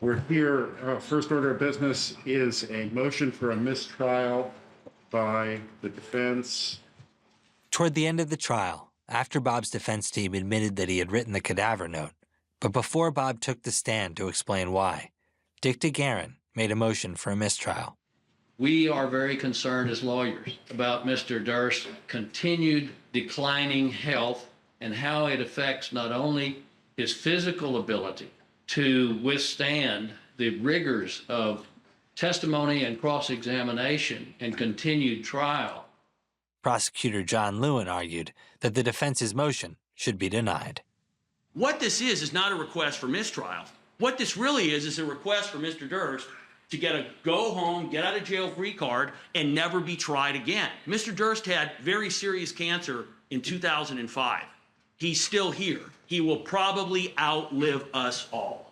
We're here, first order of business is a motion for a mistrial by the defense. Toward the end of the trial, after Bob's defense team admitted that he had written the cadaver note, but before Bob took the stand to explain why, Dick DeGuerin made a motion for a mistrial. We are very concerned as lawyers about Mr. Durst's continued declining health and how it affects not only his physical ability to withstand the rigors of testimony and cross-examination and continued trial. Prosecutor John Lewin argued that the defense's motion should be denied. What this is not a request for mistrial. What this really is a request for Mr. Durst to get a go-home, get-out-of-jail-free card and never be tried again. Mr. Durst had very serious cancer in 2005. He's still here. He will probably outlive us all.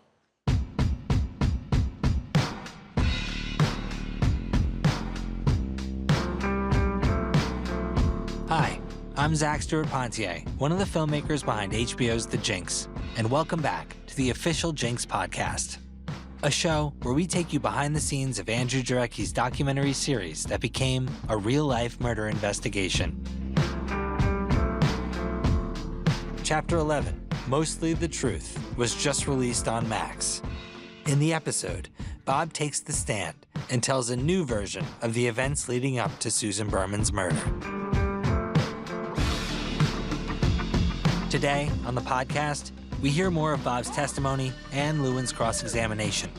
Hi, I'm Stuart-Pontier, one of the filmmakers behind HBO's The Jinx, and welcome back to the official Jinx podcast, a show where we take you behind the scenes of Andrew Jarecki's documentary series that became a real-life murder investigation. Chapter 11, Mostly the Truth, was just released on Max. In the episode, Bob takes the stand and tells a new version of the events leading up to Susan Berman's murder. Today, on the podcast, we hear more of Bob's testimony and Lewin's cross-examination.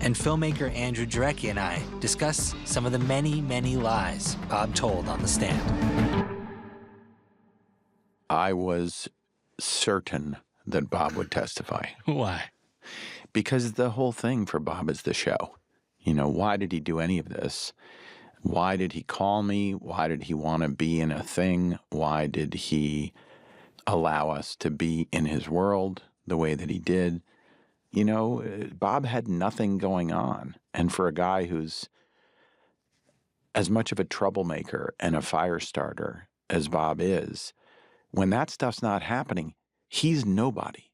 And filmmaker Andrew Jarecki and I discuss some of the many, many lies Bob told on the stand. I was certain that Bob would testify. Why? Because the whole thing for Bob is the show. You know, why did he do any of this? Why did he call me? Why did he want to be in a thing? Why did he allow us to be in his world the way that he did? You know, Bob had nothing going on. And for a guy who's as much of a troublemaker and a fire starter as Bob is, when that stuff's not happening, he's nobody.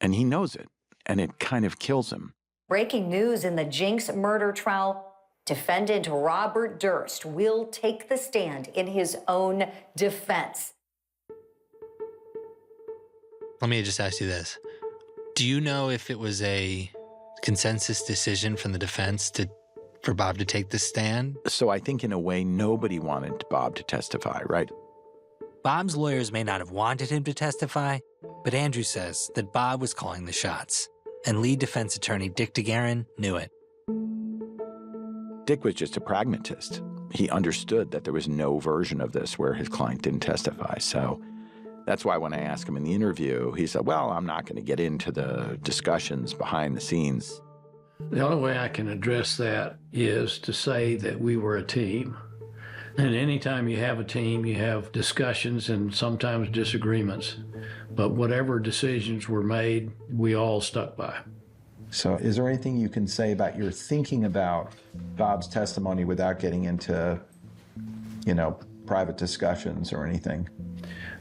And he knows it. And it kind of kills him. Breaking news in the Jinx murder trial. Defendant Robert Durst will take the stand in his own defense. Let me just ask you this. Do you know if it was a consensus decision from the defense for Bob to take the stand? So I think in a way, nobody wanted Bob to testify, right? Bob's lawyers may not have wanted him to testify, but Andrew says that Bob was calling the shots, and lead defense attorney Dick DeGuerin knew it. Dick was just a pragmatist. He understood that there was no version of this where his client didn't testify, so that's why when I asked him in the interview, he said, well, I'm not going to get into the discussions behind the scenes. The only way I can address that is to say that we were a team. And anytime you have a team, you have discussions and sometimes disagreements. But whatever decisions were made, we all stuck by. So is there anything you can say about your thinking about Bob's testimony without getting into, private discussions or anything?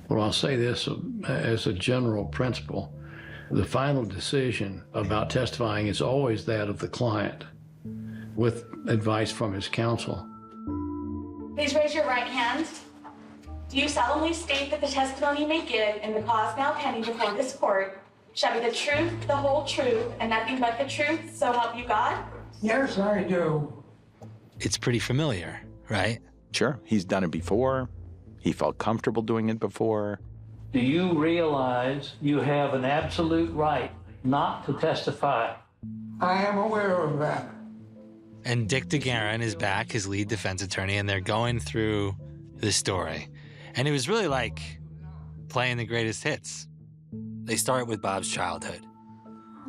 Well, I'll say this as a general principle. The final decision about testifying is always that of the client, with advice from his counsel. Please raise your right hand. Do you solemnly state that the testimony you may give in the cause now pending before this court shall be the truth, the whole truth, and nothing but the truth, so help you God? Yes, I do. It's pretty familiar, right? Sure, he's done it before. He felt comfortable doing it before. Do you realize you have an absolute right not to testify? I am aware of that. And Dick DeGuerin is back, his lead defense attorney, and they're going through the story. And it was really like playing the greatest hits. They start with Bob's childhood.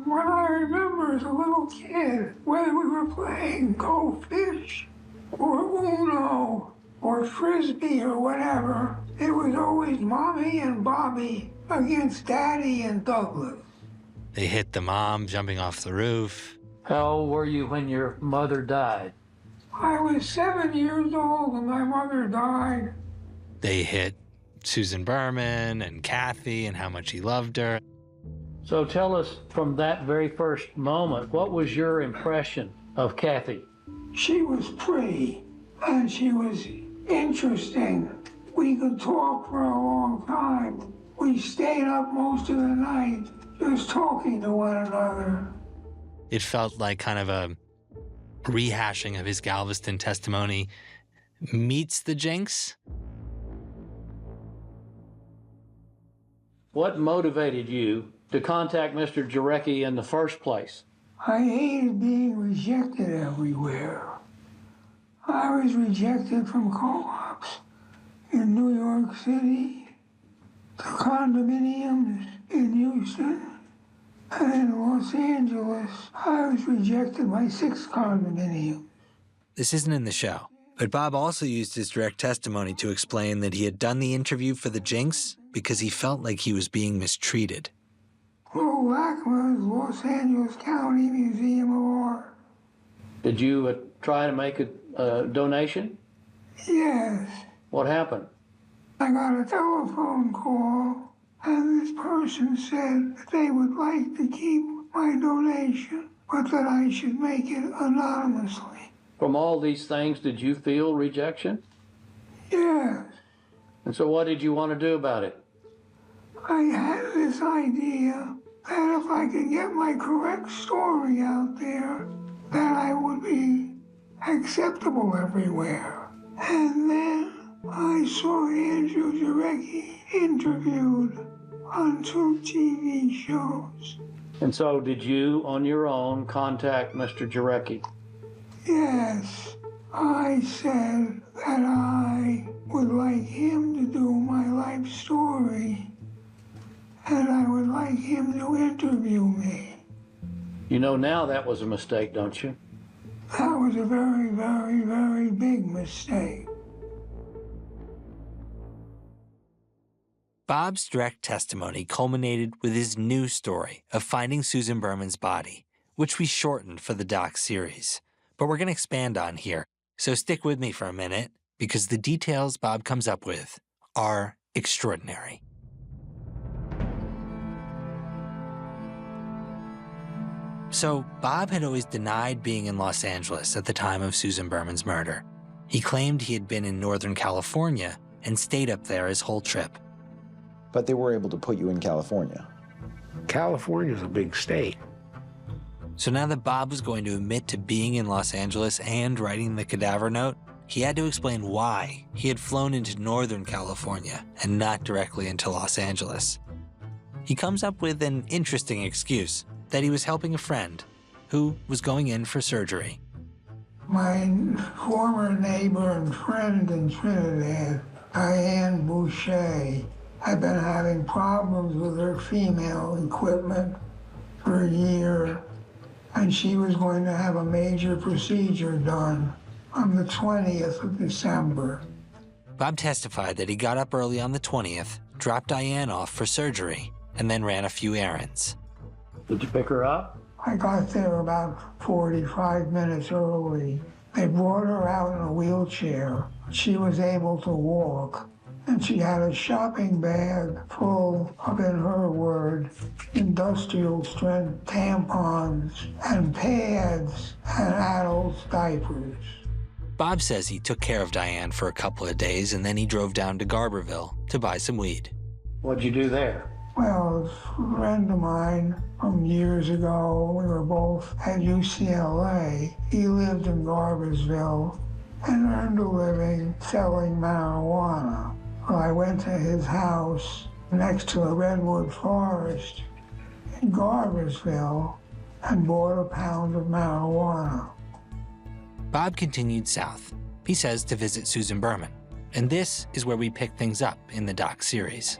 What I remember as a little kid, whether we were playing Go Fish or Uno or Frisbee or whatever, it was always Mommy and Bobby against Daddy and Douglas. They hit the mom jumping off the roof. How old were you when your mother died? I was 7 years old when my mother died. They hit Susan Berman and Kathy and how much he loved her. So tell us from that very first moment, what was your impression of Kathy? She was pretty and she was interesting. We could talk for a long time. We stayed up most of the night just talking to one another. It felt like kind of a rehashing of his Galveston testimony meets the Jinx. What motivated you to contact Mr. Jarecki in the first place? I hated being rejected everywhere. I was rejected from co-ops in New York City, to condominiums in Houston, and in Los Angeles, I was rejected by 6 condominiums. This isn't in the show, but Bob also used his direct testimony to explain that he had done the interview for the Jinx because he felt like he was being mistreated. Lou Lackman's Los Angeles County Museum of Art. Did you try to make a donation? Yes. What happened? I got a telephone call, and this person said that they would like to keep my donation, but that I should make it anonymously. From all these things, did you feel rejection? Yes. And so what did you want to do about it? I had this idea that if I could get my correct story out there, that I would be acceptable everywhere. And then I saw Andrew Jarecki interviewed on 2 TV shows. And so did you, on your own, contact Mr. Jarecki? Yes, I said that I would like him to do my life story, and I would like him to interview me. You know now that was a mistake, don't you? That was a very, very, very big mistake. Bob's direct testimony culminated with his new story of finding Susan Berman's body, which we shortened for the doc series. But we're going to expand on here, so stick with me for a minute, because the details Bob comes up with are extraordinary. So Bob had always denied being in Los Angeles at the time of Susan Berman's murder. He claimed he had been in Northern California and stayed up there his whole trip. But they were able to put you in California. California's a big state. So now that Bob was going to admit to being in Los Angeles and writing the cadaver note, he had to explain why he had flown into Northern California and not directly into Los Angeles. He comes up with an interesting excuse that he was helping a friend who was going in for surgery. My former neighbor and friend in Trinidad, Diane Boucher, had been having problems with her female equipment for a year, and she was going to have a major procedure done on the 20th of December. Bob testified that he got up early on the 20th, dropped Diane off for surgery, and then ran a few errands. Did you pick her up? I got there about 45 minutes early. They brought her out in a wheelchair. She was able to walk, and she had a shopping bag full of, in her word, industrial strength tampons and pads and adult diapers. Bob says he took care of Diane for a couple of days, and then he drove down to Garberville to buy some weed. What'd you do there? Well, a friend of mine from years ago, we were both at UCLA. He lived in Garberville and earned a living selling marijuana. Well, I went to his house next to the redwood forest in Garberville and bought a pound of marijuana. Bob continued south, he says, to visit Susan Berman. And this is where we pick things up in the doc series.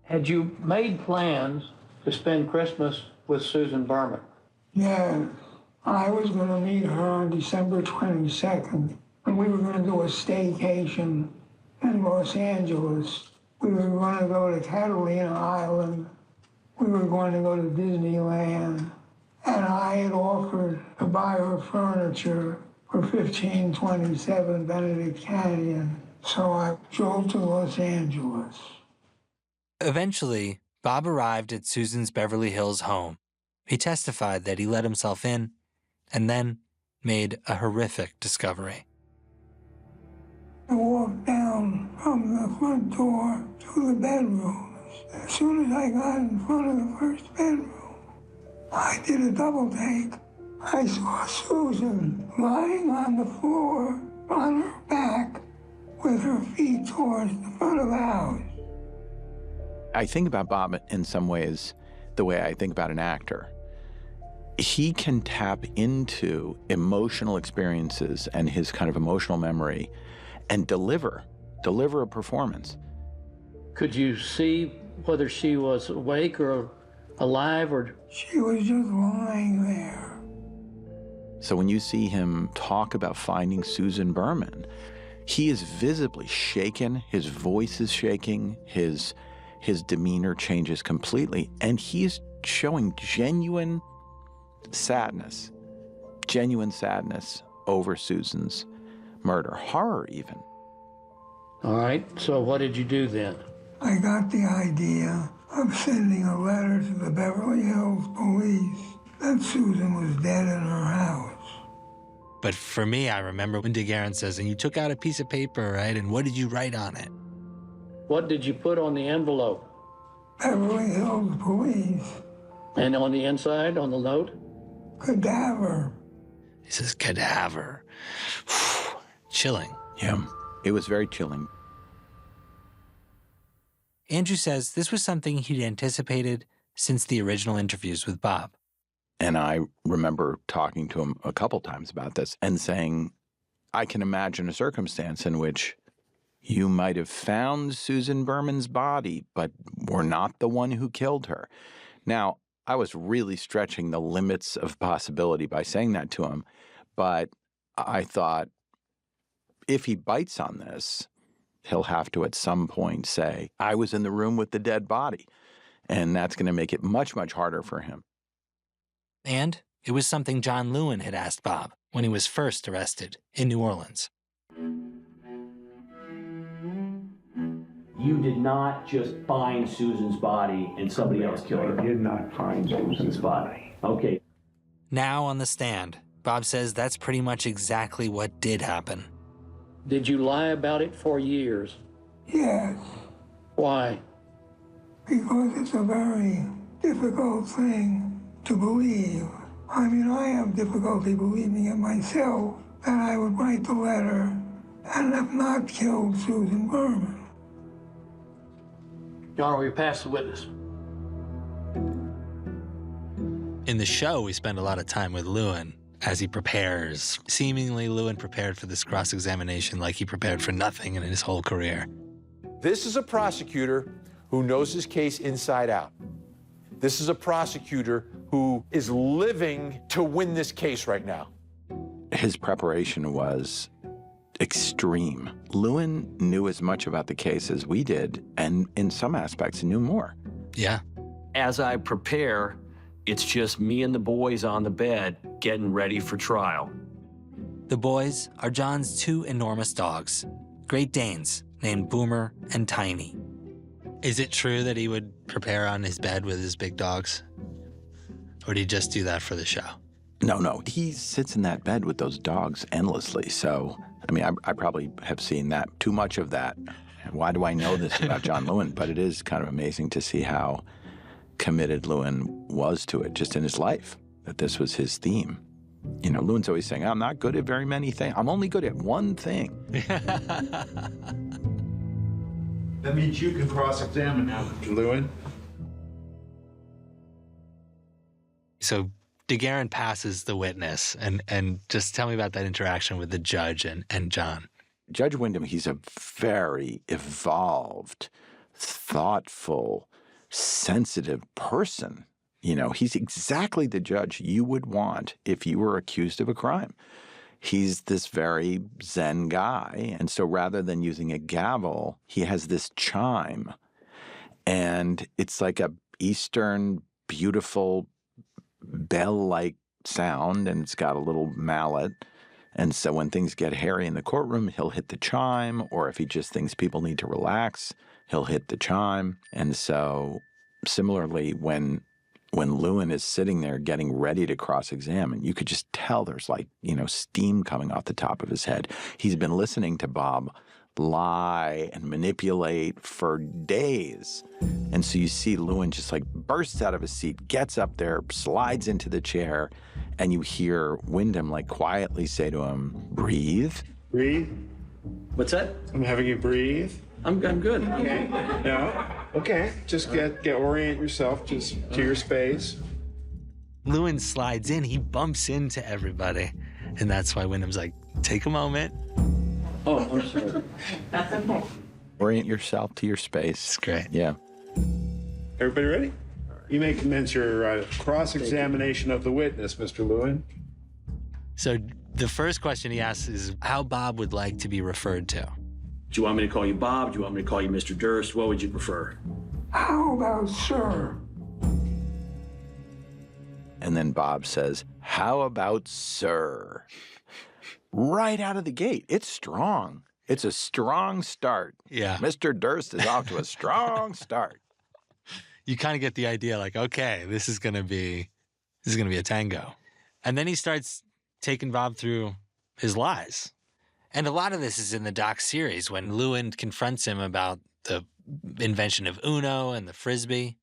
Had you made plans to spend Christmas with Susan Berman? Yeah, I was going to meet her on December 22nd, and we were going to do a staycation in Los Angeles. We were going to go to Catalina Island. We were going to go to Disneyland. And I had offered to buy her furniture for $15.27 Benedict Canyon. So I drove to Los Angeles. Eventually, Bob arrived at Susan's Beverly Hills home. He testified that he let himself in and then made a horrific discovery. I walked down from the front door to the bedrooms. As soon as I got in front of the first bedroom, I did a double take. I saw Susan lying on the floor on her back with her feet towards the front of the house. I think about Bob in some ways the way I think about an actor. He can tap into emotional experiences and his kind of emotional memory and deliver a performance. Could you see whether she was awake or alive or? She was just lying there. So when you see him talk about finding Susan Berman, he is visibly shaken, his voice is shaking, his demeanor changes completely, and he is showing genuine sadness over Susan's murder, horror even. All right, so what did you do then? I got the idea of sending a letter to the Beverly Hills police that Susan was dead in her house. But for me, I remember when DeGuerin says, and you took out a piece of paper, right? And what did you write on it? What did you put on the envelope? Beverly Hills police. And on the inside, on the note? Cadaver. He says, cadaver. Chilling. Yeah, it was very chilling. Andrew says this was something he'd anticipated since the original interviews with Bob. And I remember talking to him a couple times about this and saying, I can imagine a circumstance in which you might have found Susan Berman's body, but were not the one who killed her. Now, I was really stretching the limits of possibility by saying that to him, but I thought if he bites on this, he'll have to at some point say, I was in the room with the dead body. And that's going to make it much, much harder for him. And it was something John Lewin had asked Bob when he was first arrested in New Orleans. You did not just find Susan's body and somebody else killed her. I did not find Susan's body. Okay. Now on the stand, Bob says that's pretty much exactly what did happen. Did you lie about it for years? Yes. Why? Because it's a very difficult thing to believe. I mean, I have difficulty believing it myself that I would write the letter and have not killed Susan Berman. Your Honor, we pass the witness. In the show, we spend a lot of time with Lewin as he prepares. Seemingly, Lewin prepared for this cross-examination like he prepared for nothing in his whole career. This is a prosecutor who knows his case inside out. This is a prosecutor who is living to win this case right now. His preparation was extreme. Lewin knew as much about the case as we did, and in some aspects knew more. Yeah. As I prepare, it's just me and the boys on the bed getting ready for trial. The boys are John's two enormous dogs, Great Danes named Boomer and Tiny. Is it true that he would prepare on his bed with his big dogs? Or did he just do that for the show? No. He sits in that bed with those dogs endlessly. So, I mean, I probably have seen that, too much of that. Why do I know this about John Lewin? But it is kind of amazing to see how committed Lewin was to it just in his life, that this was his theme. You know, Lewin's always saying, I'm not good at very many things. I'm only good at one thing. That means you can cross-examine now, Lewin. So DeGuerin passes the witness, and just tell me about that interaction with the judge and John. Judge Wyndham, he's a very evolved, thoughtful, sensitive person. You know, he's exactly the judge you would want if you were accused of a crime. He's this very Zen guy, and so rather than using a gavel, he has this chime, and it's like a Eastern, beautiful, bell-like sound, and it's got a little mallet, And so when things get hairy in the courtroom, he'll hit the chime, or if he just thinks people need to relax, he'll hit the chime. And so similarly, when Lewin is sitting there getting ready to cross-examine, you could just tell there's like, steam coming off the top of his head. He's been listening to Bob lie and manipulate for days. And so you see Lewin just like bursts out of his seat, gets up there, slides into the chair, and you hear Wyndham like quietly say to him, breathe. Breathe. What's that? I'm having you breathe. I'm good. Okay. No. Okay. Just get orient yourself just to your space. Lewin slides in, he bumps into everybody. And that's why Wyndham's like, take a moment. Oh, I'm sorry. That's okay. Orient yourself to your space. It's great. Yeah. Everybody ready? You may commence your cross-examination of the witness, Mr. Lewin. So the first question he asks is how Bob would like to be referred to. Do you want me to call you Bob? Do you want me to call you Mr. Durst? What would you prefer? How about sir? And then Bob says, how about sir? Right out of the gate. It's strong. It's a strong start. Yeah. Mr. Durst is off to a strong start. You kind of get the idea, like, okay, this is gonna be a tango. And then he starts taking Bob through his lies. And a lot of this is in the doc series when Lewin confronts him about the invention of Uno and the Frisbee.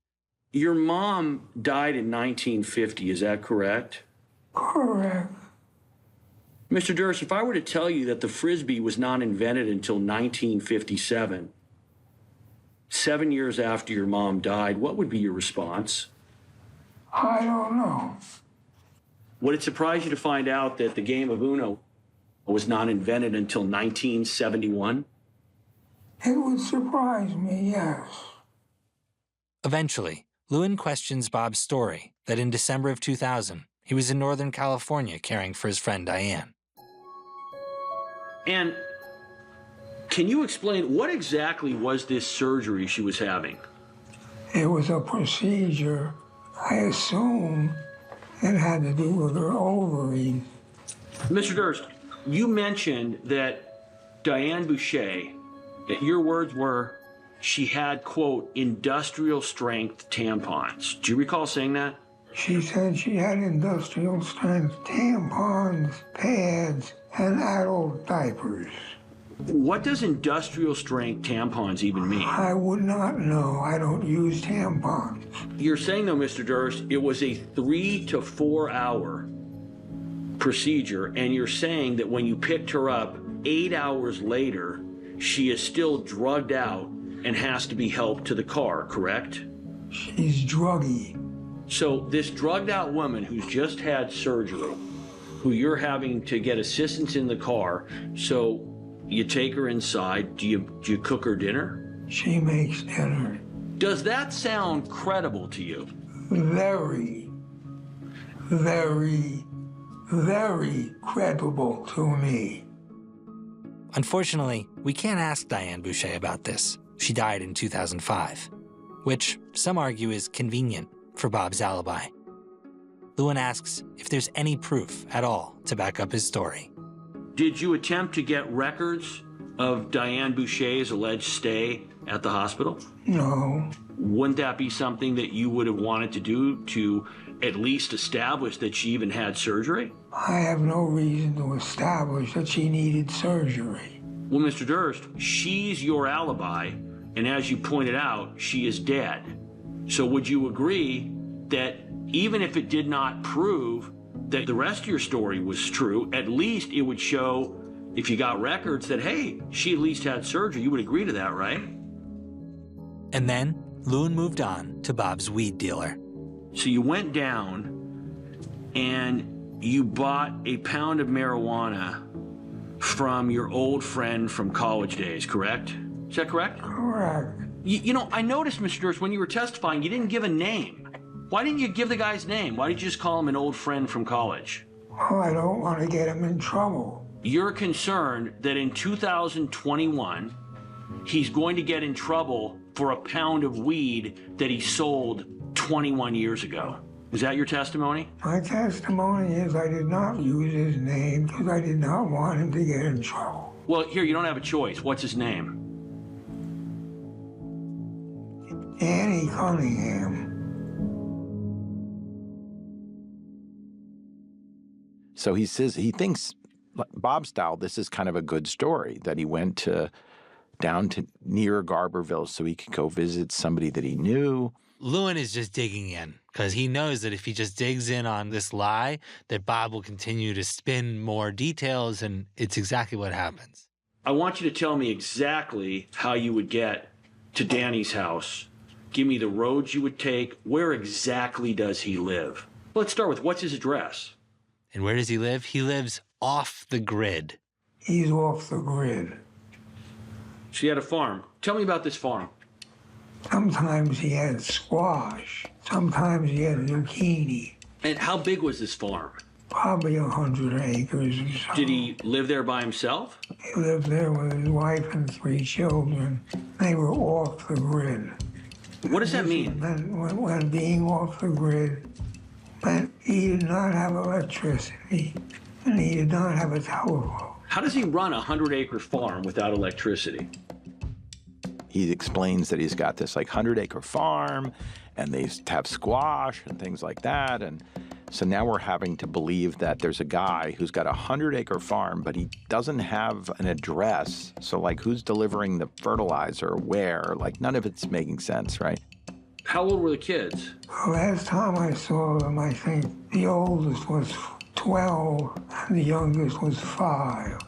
Your mom died in 1950, is that correct? Correct. Mr. Durst, if I were to tell you that the Frisbee was not invented until 1957, 7 years after your mom died, what would be your response? I don't know. Would it surprise you to find out that the game of Uno was not invented until 1971? It would surprise me, yes. Eventually, Lewin questions Bob's story that in December of 2000, he was in Northern California caring for his friend Diane. And can you explain what exactly was this surgery she was having? It was a procedure. I assume it had to do with her ovary. Mr. Durst, you mentioned that Diane Boucher, that your words were, she had, quote, industrial strength tampons. Do you recall saying that? She said she had industrial strength tampons, pads, and adult diapers. What does industrial strength tampons even mean? I would not know. I don't use tampons. You're saying, though, Mr. Durst, it was a 3 to 4 hour procedure, and you're saying that when you picked her up 8 hours later, she is still drugged out and has to be helped to the car, correct? She's druggy. So this drugged out woman who's just had surgery, who you're having to get assistance in the car, so you take her inside, do you cook her dinner? She makes dinner. Does that sound credible to you? Very, very, very credible to me. Unfortunately, we can't ask Diane Boucher about this. She died in 2005, which some argue is convenient for Bob's alibi. Lewin asks if there's any proof at all to back up his story. Did you attempt to get records of Diane Boucher's alleged stay at the hospital? No. Wouldn't that be something that you would have wanted to do to at least establish that she even had surgery? I have no reason to establish that she needed surgery. Well, Mr. Durst, she's your alibi, and as you pointed out, she is dead. So would you agree that even if it did not prove that the rest of your story was true, at least it would show, if you got records, that, hey, she at least had surgery? You would agree to that, right? And then Lewin moved on to Bob's weed dealer. So you went down and you bought a pound of marijuana from your old friend from college days, correct? Is that correct? Correct. You know, I noticed, Mr. Durst, when you were testifying, you didn't give a name. Why didn't you give the guy's name? Why did you just call him an old friend from college? Well, I don't want to get him in trouble. You're concerned that in 2021, he's going to get in trouble for a pound of weed that he sold 21 years ago. Is that your testimony? My testimony is I did not use his name because I did not want him to get in trouble. Well, here, you don't have a choice. What's his name? Danny Cunningham. So he says he thinks, Bob style, this is kind of a good story, that he went down to near Garberville so he could go visit somebody that he knew. Lewin is just digging in because he knows that if he just digs in on this lie, that Bob will continue to spin more details, and it's exactly what happens. I want you to tell me exactly how you would get to Danny's house. Give me the roads you would take. Where exactly does he live? Let's start with, what's his address? And where does he live? He lives off the grid. He's off the grid. So he had a farm. Tell me about this farm. Sometimes he had squash. Sometimes he had zucchini. And how big was this farm? Probably 100 acres or so. Did he live there by himself? He lived there with his wife and 3 children. They were off the grid. What does that mean? When being off the grid meant he did not have electricity and he did not have a telephone. How does he run a 100-acre farm without electricity? He explains that he's got this like 100-acre farm and they have squash and things like that. And so now we're having to believe that there's a guy who's got a 100-acre farm, but he doesn't have an address. So like who's delivering the fertilizer, where? Like none of it's making sense, right? How old were the kids? The last time I saw them, I think the oldest was 12 and the youngest was 5.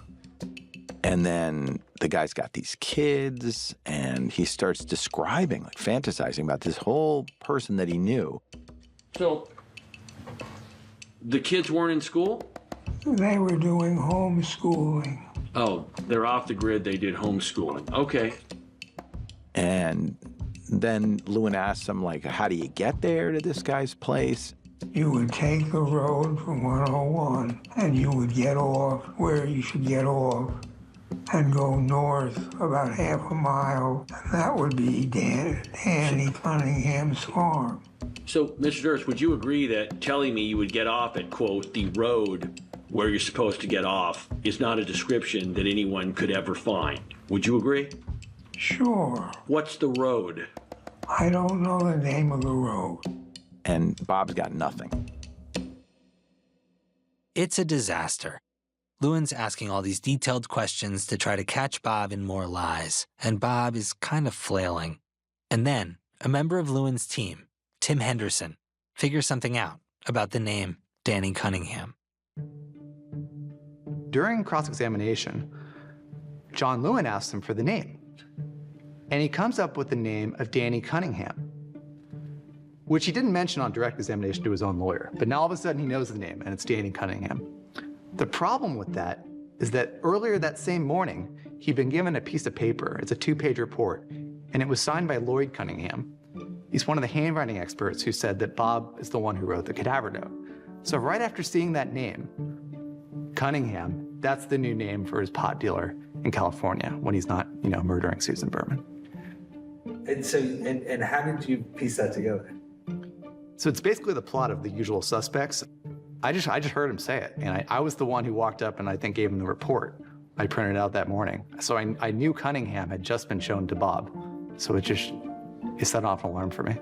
And then the guy's got these kids and he starts describing, like fantasizing about this whole person that he knew. So the kids weren't in school? They were doing homeschooling. Oh, they're off the grid. They did homeschooling. Okay. And then Lewin asks him, like, how do you get there to this guy's place? You would take the road from 101 and you would get off where you should get off and go north about half a mile, and that would be Danny Cunningham's farm. So, Mr. Durst, would you agree that telling me you would get off at, quote, the road where you're supposed to get off is not a description that anyone could ever find? Would you agree? Sure. What's the road? I don't know the name of the road. And Bob's got nothing. It's a disaster. Lewin's asking all these detailed questions to try to catch Bob in more lies, and Bob is kind of flailing. And then, a member of Lewin's team, Tim Henderson, figures something out about the name Danny Cunningham. During cross-examination, John Lewin asks him for the name, and he comes up with the name of Danny Cunningham, which he didn't mention on direct examination to his own lawyer, but now all of a sudden he knows the name, and it's Danny Cunningham. The problem with that is that earlier that same morning, he'd been given a piece of paper. It's a 2-page report, and it was signed by Lloyd Cunningham. He's one of the handwriting experts who said that Bob is the one who wrote the cadaver note. So right after seeing that name, Cunningham, that's the new name for his pot dealer in California when he's not, murdering Susan Berman. And so, and how did you piece that together? So it's basically the plot of The Usual Suspects. I just heard him say it, and I was the one who walked up and I think gave him the report. I printed it out that morning. So I knew Cunningham had just been shown to Bob. So it set off an alarm for me.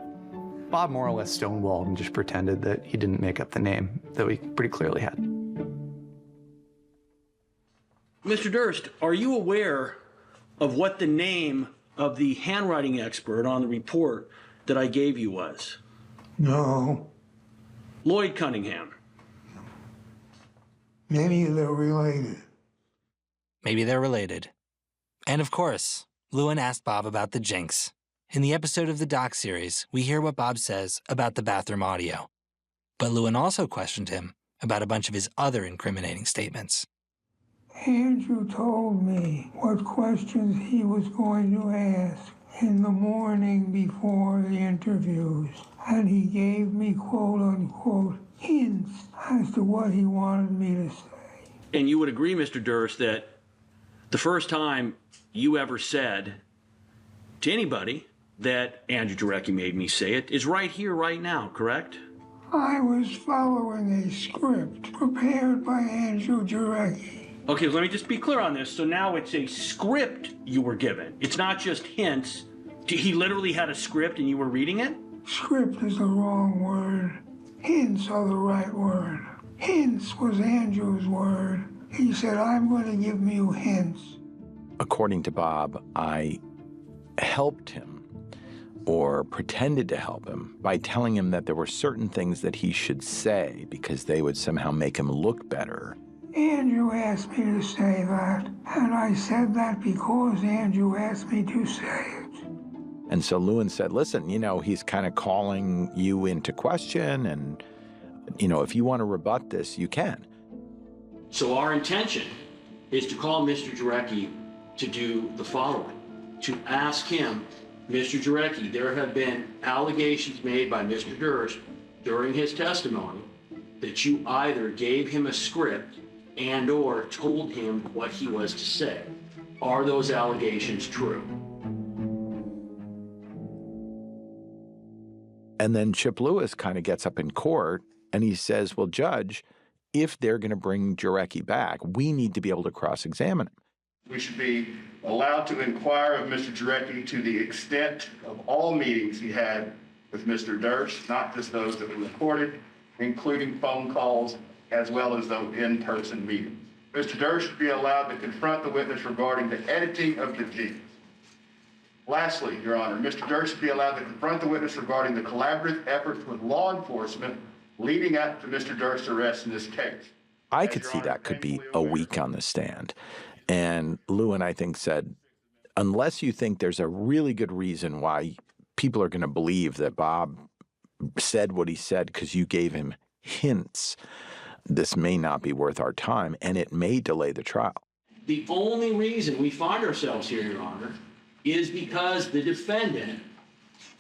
Bob more or less stonewalled and just pretended that he didn't make up the name that we pretty clearly had. Mr. Durst, are you aware of what the name of the handwriting expert on the report that I gave you was? No. Lloyd Cunningham. Maybe they're related. Maybe they're related. And of course, Lewin asked Bob about the Jinx. In the episode of the doc series, we hear what Bob says about the bathroom audio. But Lewin also questioned him about a bunch of his other incriminating statements. Andrew told me what questions he was going to ask in the morning before the interviews, and he gave me quote-unquote hints as to what he wanted me to say. And you would agree, Mr. Durst, that the first time you ever said to anybody that Andrew Jarecki made me say it is right here, right now, correct? I was following a script prepared by Andrew Jarecki. Okay, let me just be clear on this. So now it's a script you were given. It's not just hints. He literally had a script and you were reading it? Script is the wrong word. Hints are the right word. Hints was Andrew's word. He said, I'm going to give you hints. According to Bob, I helped him or pretended to help him by telling him that there were certain things that he should say because they would somehow make him look better. Andrew asked me to say that, and I said that because Andrew asked me to say it. And so Lewin said, listen, you know, he's kind of calling you into question, and, you know, if you want to rebut this, you can. So our intention is to call Mr. Jarecki to do the following, to ask him, Mr. Jarecki, there have been allegations made by Mr. Durst during his testimony that you either gave him a script and or told him what he was to say. Are those allegations true? And then Chip Lewis kind of gets up in court and he says, well, Judge, if they're going to bring Jarecki back, we need to be able to cross-examine him. We should be allowed to inquire of Mr. Jarecki to the extent of all meetings he had with Mr. Durst, not just those that were recorded, including phone calls, as well as those in-person meetings. Mr. Durst should be allowed to confront the witness regarding the editing of the Jinx. Lastly, Your Honor, Mr. Durst should be allowed to confront the witness regarding the collaborative efforts with law enforcement leading up to Mr. Durst's arrest in this case. I could see that could be a week on the stand. And Lewin, I think, said, unless you think there's a really good reason why people are going to believe that Bob said what he said because you gave him hints, this may not be worth our time, and it may delay the trial. The only reason we find ourselves here, Your Honor, is because the defendant,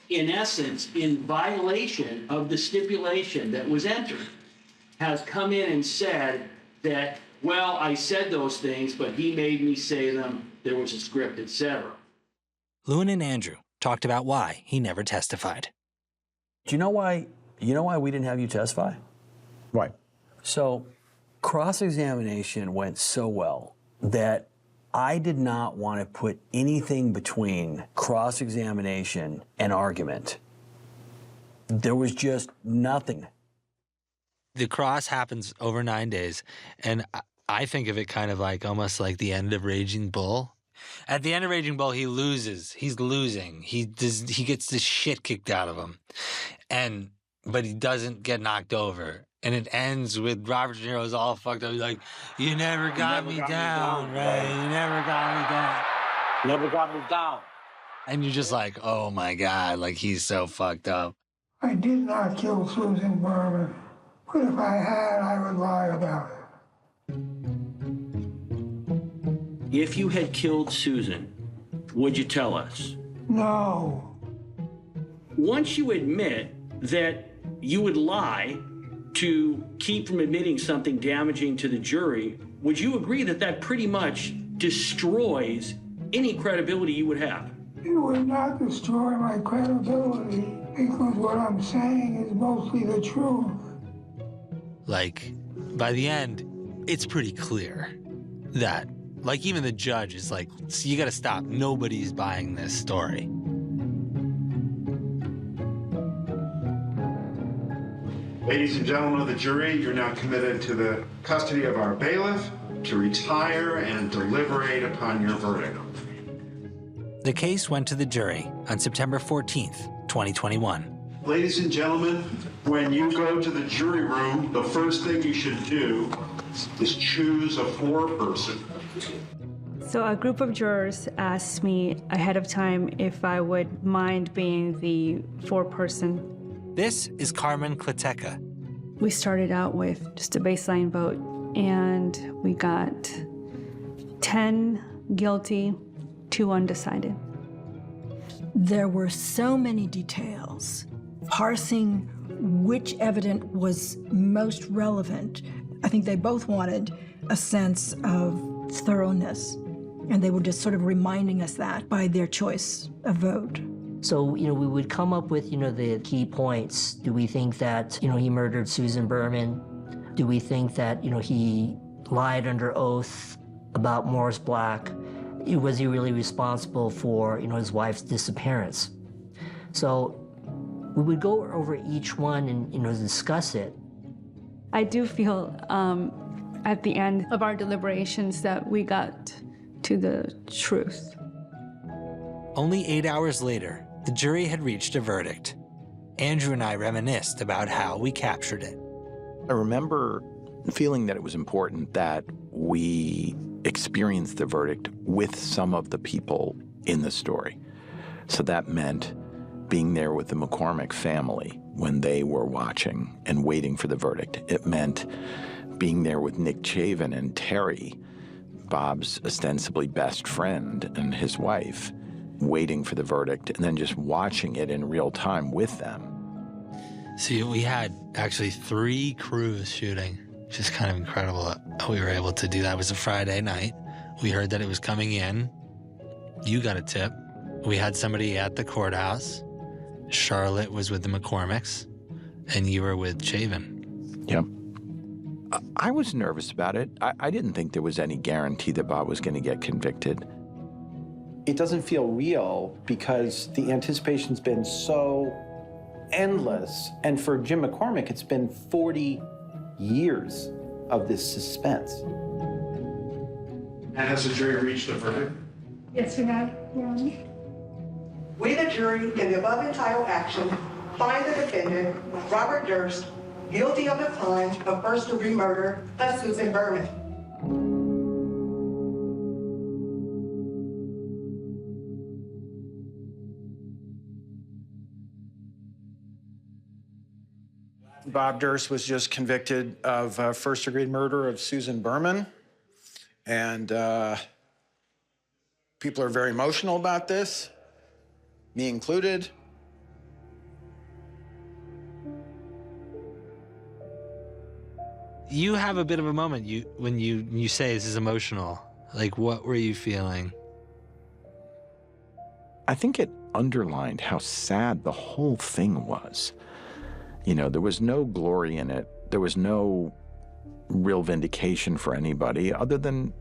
in essence, in violation of the stipulation that was entered, has come in and said that, well, I said those things, but he made me say them, there was a script, etc. Lewin and Andrew talked about why he never testified. Do you know why we didn't have you testify? Why? So cross-examination went so well that I did not want to put anything between cross-examination and argument. There was just nothing. The cross happens over 9 days, and I think of it kind of like almost like the end of Raging Bull. At the end of Raging Bull, he loses. He's losing. He gets the shit kicked out of him, but he doesn't get knocked over. And it ends with Robert De Niro's all fucked up. He's like, you never got me down, right? You never got me down. Never got me down. And you're just like, oh my God, like he's so fucked up. I did not kill Susan Berman, but if I had, I would lie about it. If you had killed Susan, would you tell us? No. Once you admit that you would lie to keep from admitting something damaging to the jury, would you agree that that pretty much destroys any credibility you would have? It would not destroy my credibility because what I'm saying is mostly the truth. Like, by the end, it's pretty clear that, like, even the judge is like, you gotta stop. Nobody's buying this story. Ladies and gentlemen of the jury, you're now committed to the custody of our bailiff to retire and deliberate upon your verdict. The case went to the jury on September 14th, 2021. Ladies and gentlemen, when you go to the jury room, the first thing you should do is choose a foreperson. So a group of jurors asked me ahead of time if I would mind being the foreperson. This is Carmen Klateca. We started out with just a baseline vote, and we got 10 guilty, 2 undecided. There were so many details. Parsing which evidence was most relevant. I think they both wanted a sense of thoroughness, and they were just sort of reminding us that by their choice of vote. So, we would come up with, the key points. Do we think that, he murdered Susan Berman? Do we think that, he lied under oath about Morris Black? Was he really responsible for, his wife's disappearance? So we would go over each one and, discuss it. I do feel at the end of our deliberations that we got to the truth. Only 8 hours later, the jury had reached a verdict. Andrew and I reminisced about how we captured it. I remember feeling that it was important that we experience the verdict with some of the people in the story. So that meant being there with the McCormick family when they were watching and waiting for the verdict. It meant being there with Nick Chavin and Terry, Bob's ostensibly best friend, and his wife, waiting for the verdict, and then just watching it in real time with them. See, we had actually 3 crews shooting, which is kind of incredible that we were able to do that. It was a Friday night. We heard that it was coming in. You got a tip. We had somebody at the courthouse. Charlotte was with the McCormicks, and you were with Chavin. Yep. I was nervous about it. I didn't think there was any guarantee that Bob was going to get convicted. It doesn't feel real because the anticipation's been so endless. And for Jim McCormick, it's been 40 years of this suspense. And has the jury reached a verdict? Yes, we have. We, the jury, in the above entitled action, find the defendant, Robert Durst, guilty of the crime of first-degree murder of Susan Berman. Bob Durst was just convicted of first-degree murder of Susan Berman, and people are very emotional about this, me included. You have a bit of a moment when you say this is emotional. Like, what were you feeling? I think it underlined how sad the whole thing was. There was no glory in it. There was no real vindication for anybody other than,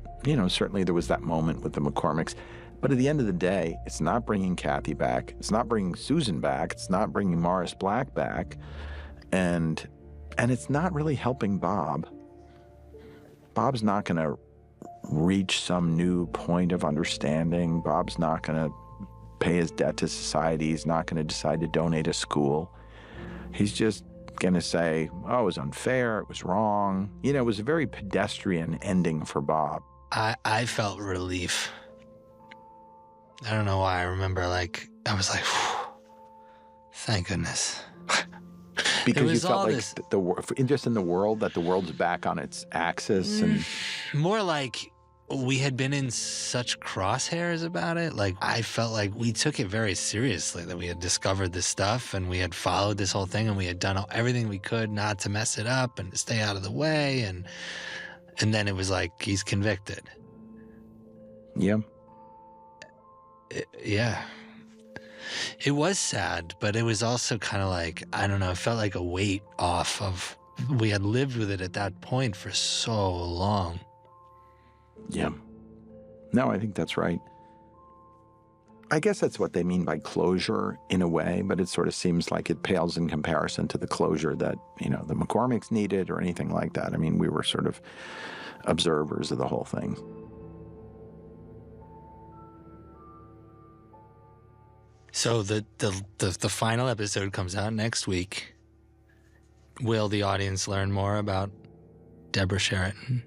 certainly there was that moment with the McCormicks. But at the end of the day, it's not bringing Kathy back. It's not bringing Susan back. It's not bringing Morris Black back. And it's not really helping Bob. Bob's not going to reach some new point of understanding. Bob's not going to pay his debt to society. He's not going to decide to donate a school. He's just going to say, oh, it was unfair, it was wrong. It was a very pedestrian ending for Bob. I felt relief. I don't know why. I remember, I was like, thank goodness. Because you felt like just in the world, that the world's back on its axis. And more like we had been in such crosshairs about it. Like, I felt like we took it very seriously, that we had discovered this stuff and we had followed this whole thing and we had done everything we could not to mess it up and to stay out of the way. And then it was like, he's convicted. Yeah. Yeah. It was sad, but it was also kind of like, I don't know, it felt like a weight off of, we had lived with it at that point for so long. Yeah. No, I think that's right. I guess that's what they mean by closure in a way, but it sort of seems like it pales in comparison to the closure that, the McCormicks needed or anything like that. I mean, we were sort of observers of the whole thing. So the final episode comes out next week. Will the audience learn more about Deborah Sheraton?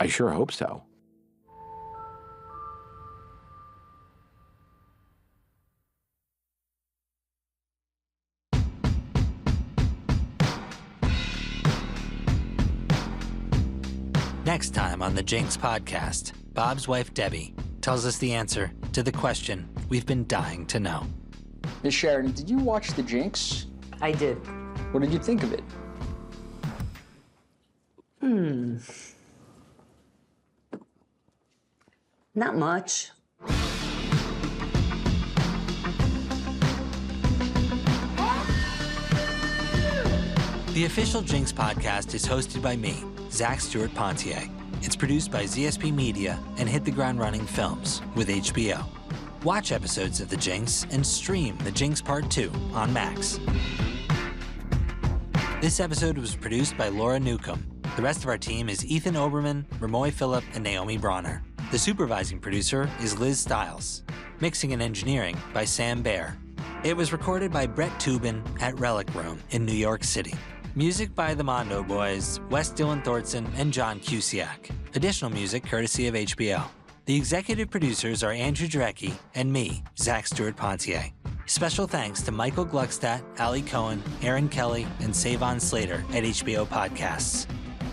I sure hope so. Next time on the Jinx podcast, Bob's wife Debbie tells us the answer to the question we've been dying to know. Miss Sheridan, did you watch The Jinx? I did. What did you think of it? Not much. The official Jinx podcast is hosted by me, Zach Stuart-Pontier. It's produced by ZSP Media and Hit the Ground Running Films with HBO. Watch episodes of The Jinx and stream The Jinx Part 2 on Max. This episode was produced by Laura Newcomb. The rest of our team is Ethan Oberman, Ramoy Phillip, and Naomi Bronner. The supervising producer is Liz Stiles. Mixing and engineering by Sam Baer. It was recorded by Brett Tubin at Relic Room in New York City. Music by the Mondo Boys, Wes Dylan Thornton, and John Cusiak. Additional music courtesy of HBO. The executive producers are Andrew Jarecki and me, Zach Stuart-Pontier. Special thanks to Michael Gluckstadt, Ali Cohen, Aaron Kelly, and Savon Slater at HBO Podcasts.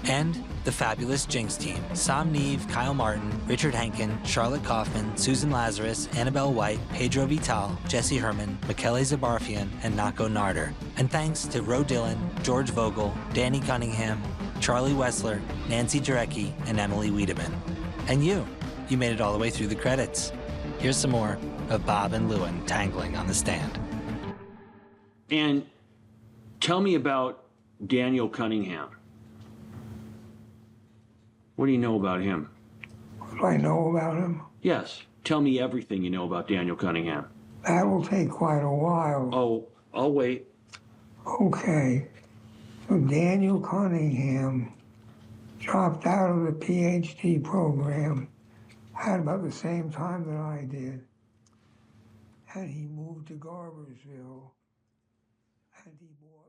And the fabulous Jinx team, Sam Neve, Kyle Martin, Richard Henkin, Charlotte Kaufman, Susan Lazarus, Annabelle White, Pedro Vital, Jesse Herman, Michele Zabarfian, and Nako Narder. And thanks to Ro Dillon, George Vogel, Danny Cunningham, Charlie Wessler, Nancy Jarecki, and Emily Wiedemann. And you made it all the way through the credits. Here's some more of Bob and Lewin tangling on the stand. And tell me about Daniel Cunningham. What do you know about him? What do I know about him? Yes, tell me everything you know about Daniel Cunningham. That will take quite a while. Oh, I'll wait. Okay. So Daniel Cunningham dropped out of the PhD program at about the same time that I did. And he moved to Garbersville. And he bought